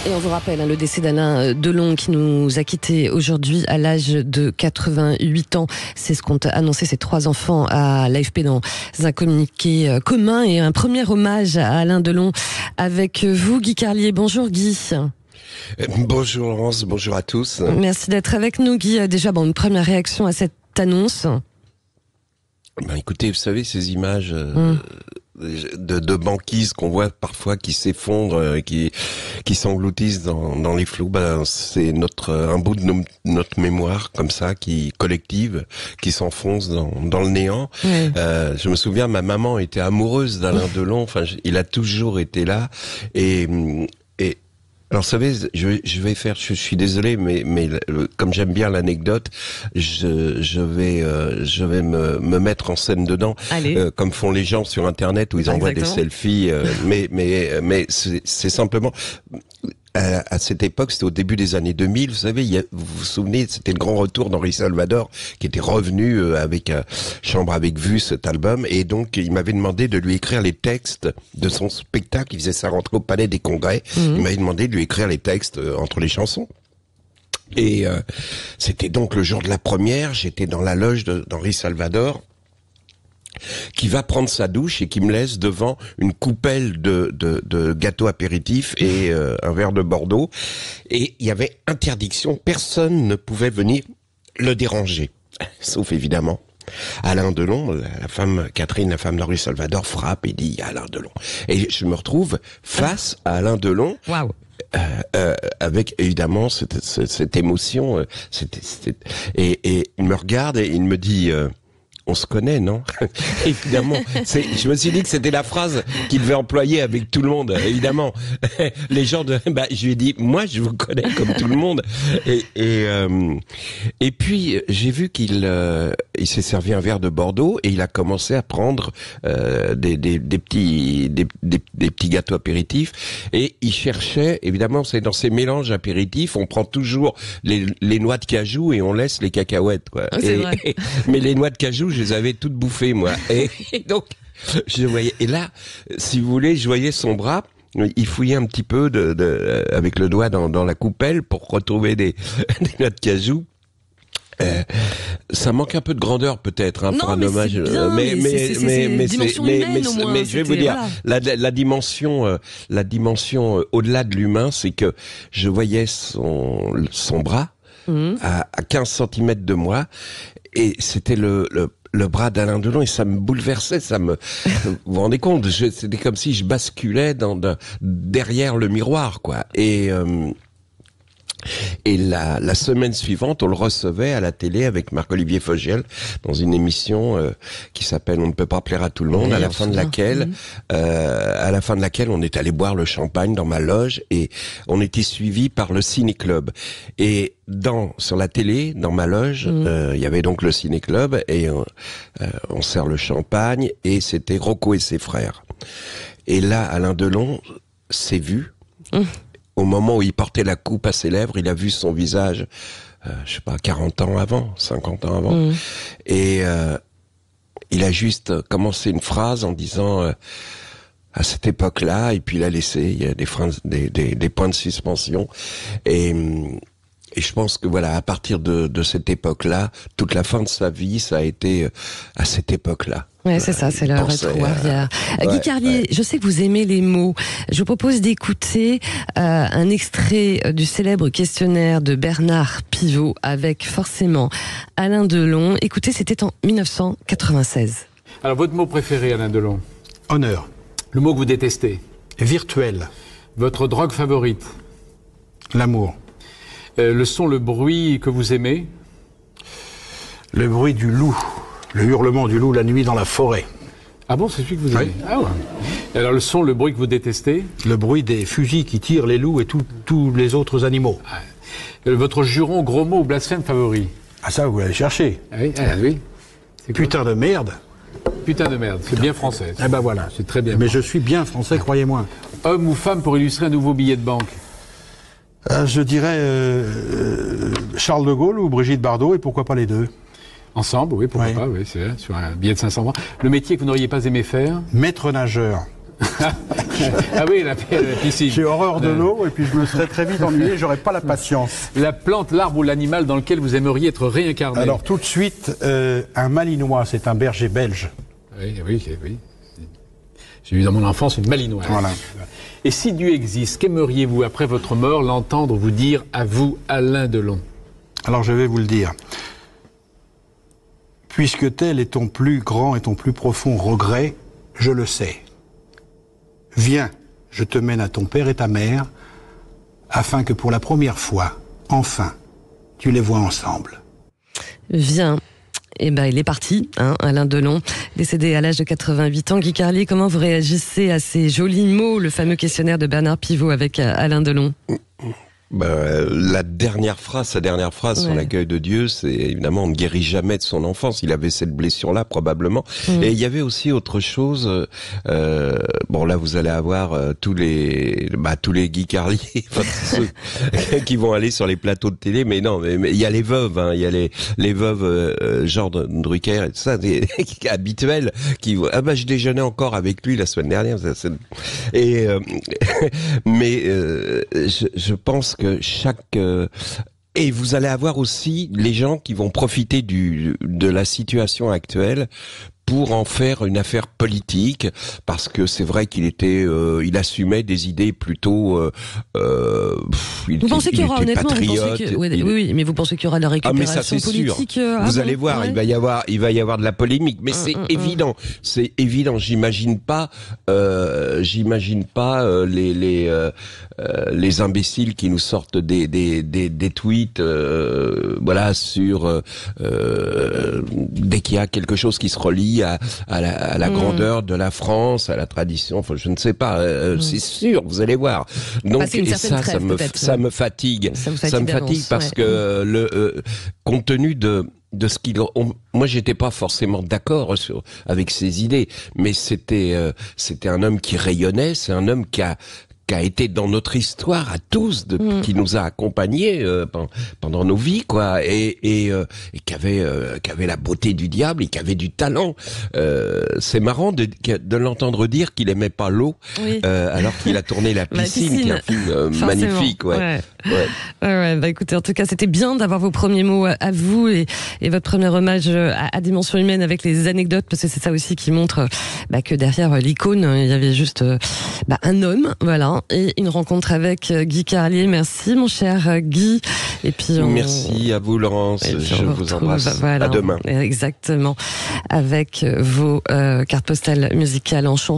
Et on vous rappelle le décès d'Alain Delon qui nous a quittés aujourd'hui à l'âge de 88 ans. C'est ce qu'ont annoncé ses 3 enfants à l'AFP dans un communiqué commun et un premier hommage à Alain Delon avec vous, Guy Carlier. Bonjour Guy. Bonjour Laurence, bonjour à tous. Merci d'être avec nous Guy. Déjà, une première réaction à cette annonce. Écoutez, vous savez, ces images de banquises qu'on voit parfois qui s'effondrent, qui s'engloutissent dans les flots, c'est un bout de notre mémoire comme ça, collective, qui s'enfonce dans le néant. Oui. Je me souviens, ma maman était amoureuse d'Alain Delon. Il a toujours été là alors, vous savez, je suis désolé, mais comme j'aime bien l'anecdote, je vais me mettre en scène dedans, comme font les gens sur Internet où ils envoient des selfies. Mais c'est simplement. À cette époque, c'était au début des années 2000, vous savez, vous vous souvenez, c'était le grand retour d'Henri Salvador, qui était revenu avec Chambre avec vue, cet album, et donc il m'avait demandé de lui écrire les textes de son spectacle. Il faisait sa rentrée au Palais des Congrès. Il m'avait demandé de lui écrire les textes entre les chansons. Et c'était donc le jour de la première, j'étais dans la loge d'Henri Salvador, qui va prendre sa douche et qui me laisse devant une coupelle de gâteaux apéritifs et un verre de Bordeaux. Et il y avait interdiction, personne ne pouvait venir le déranger, sauf évidemment Alain Delon. La femme Catherine, la femme d'Henri Salvador, frappe et dit Alain Delon. Et je me retrouve face à Alain Delon. Waouh. Avec évidemment cette émotion, et il me regarde et il me dit on se connaît, non? Évidemment. Je me suis dit que c'était la phrase qu'il devait employer avec tout le monde, évidemment. Les gens je lui ai dit, moi, je vous connais comme tout le monde. Et puis, j'ai vu qu'il s'est servi un verre de Bordeaux et il a commencé à prendre des petits gâteaux apéritifs. Et il cherchait, évidemment, c'est dans ces mélanges apéritifs, on prend toujours les noix de cajou et on laisse les cacahuètes, quoi. C'est vrai. Mais les noix de cajou, je les avais toutes bouffées, moi. Et donc, je voyais. Et là, si vous voulez, je voyais son bras. Il fouillait un petit peu avec le doigt dans la coupelle pour retrouver des noix de cajou. Ça manque un peu de grandeur peut-être pour un hommage, mais je vais vous dire, voilà. la dimension au-delà de l'humain, c'est que je voyais son bras à 15 cm de moi, et c'était le bras d'Alain Delon, et ça me bouleversait, vous vous rendez compte, c'était comme si je basculais derrière le miroir, quoi. Et la semaine suivante, on le recevait à la télé avec Marc-Olivier Fogiel dans une émission qui s'appelle On ne peut pas plaire à tout le monde, à la fin de laquelle on est allé boire le champagne dans ma loge, et on était suivi par le Ciné-Club. Et sur la télé, dans ma loge, il y avait donc le Ciné-Club, et on sert le champagne, et c'était Rocco et ses frères. Et là, Alain Delon s'est vu. Au moment où il portait la coupe à ses lèvres, il a vu son visage, 40 ans avant, 50 ans avant. Et il a juste commencé une phrase en disant à cette époque-là, et puis il a laissé, il y a des points de suspension. Et je pense que voilà, à partir de cette époque-là, toute la fin de sa vie, ça a été à cette époque-là. Ouais, c'est ça, c'est le rétro arrière. Guy Carlier, je sais que vous aimez les mots. Je vous propose d'écouter un extrait du célèbre questionnaire de Bernard Pivot avec forcément Alain Delon. Écoutez, c'était en 1996. Alors, votre mot préféré, Alain Delon? Honneur. Le mot que vous détestez? Virtuel. Votre drogue favorite? L'amour. Le bruit que vous aimez? Le bruit du loup. Le hurlement du loup la nuit dans la forêt. Ah bon, c'est celui que vous aimez? Oui. Ah ouais. Alors le bruit que vous détestez? Le bruit des fusils qui tirent les loups et tous les autres animaux. Votre juron, gros mot ou blasphème favori? Ah ça, vous l'allez chercher. Ah oui, oui. Putain de merde. Putain de merde, c'est bien français. Eh ben voilà. C'est très bien. Mais je suis bien français, croyez-moi. Homme ou femme pour illustrer un nouveau billet de banque? Je dirais Charles de Gaulle ou Brigitte Bardot, et pourquoi pas les deux. Ensemble, oui, pourquoi pas, oui, c'est vrai, sur un billet de 500 francs. Le métier que vous n'auriez pas aimé faire? Maître nageur. Ah oui, la piscine. J'ai horreur de l'eau et puis je me serais très vite ennuyé, j'aurais pas la patience. La plante, l'arbre ou l'animal dans lequel vous aimeriez être réincarné? Alors tout de suite, un malinois, c'est un berger belge. Oui. J'ai eu dans mon enfance une malinoise. Voilà. Et si Dieu existe, qu'aimeriez-vous après votre mort l'entendre vous dire à vous, Alain Delon? Alors je vais vous le dire. Puisque tel est ton plus grand et ton plus profond regret, je le sais. Viens, je te mène à ton père et ta mère, afin que pour la première fois, enfin, tu les vois ensemble. Viens. Eh ben, il est parti, hein, Alain Delon, décédé à l'âge de 88 ans. Guy Carlier, comment vous réagissez à ces jolis mots, le fameux questionnaire de Bernard Pivot avec Alain Delon? Sa dernière phrase sur l'accueil de Dieu, c'est évidemment on ne guérit jamais de son enfance. Il avait cette blessure-là probablement. Et il y avait aussi autre chose. Bon là vous allez avoir tous les Guy Carlier qui vont aller sur les plateaux de télé. Mais non, mais il y a les veuves, hein, il y a les veuves genre Drucker et tout ça, des habituels qui je déjeunais encore avec lui la semaine dernière. Mais je pense que et vous allez avoir aussi les gens qui vont profiter de la situation actuelle pour en faire une affaire politique, parce que c'est vrai qu'il était, il assumait des idées plutôt. Vous pensez qu'il y aura honnêtement, oui, mais vous pensez qu'il y aura de la récupération politique sûr. Vous allez voir, ouais. il va y avoir de la polémique, mais c'est évident. J'imagine pas les imbéciles qui nous sortent des tweets, sur dès qu'il y a quelque chose qui se relie à la grandeur de la France, à la tradition, enfin je ne sais pas, c'est sûr, vous allez voir. Donc ça me fatigue. Ça me fatigue parce que compte tenu de ce qu'il... Moi, j'étais pas forcément d'accord avec ses idées, mais c'était un homme qui rayonnait, c'est un homme qui a été dans notre histoire à tous, qui nous a accompagnés pendant nos vies, quoi, et qui avait la beauté du diable et qui avait du talent. C'est marrant de l'entendre dire qu'il aimait pas l'eau, alors qu'il a tourné La Piscine, qui est un film magnifique, ouais. Écoutez, en tout cas, c'était bien d'avoir vos premiers mots à vous et votre premier hommage à Dimension Humaine avec les anecdotes, parce que c'est ça aussi qui montre que derrière l'icône, il y avait juste un homme, voilà. Et une rencontre avec Guy Carlier. Merci mon cher Guy. Et puis merci à vous Laurence, je vous embrasse. À demain. Exactement. Avec vos cartes postales musicales en chanson.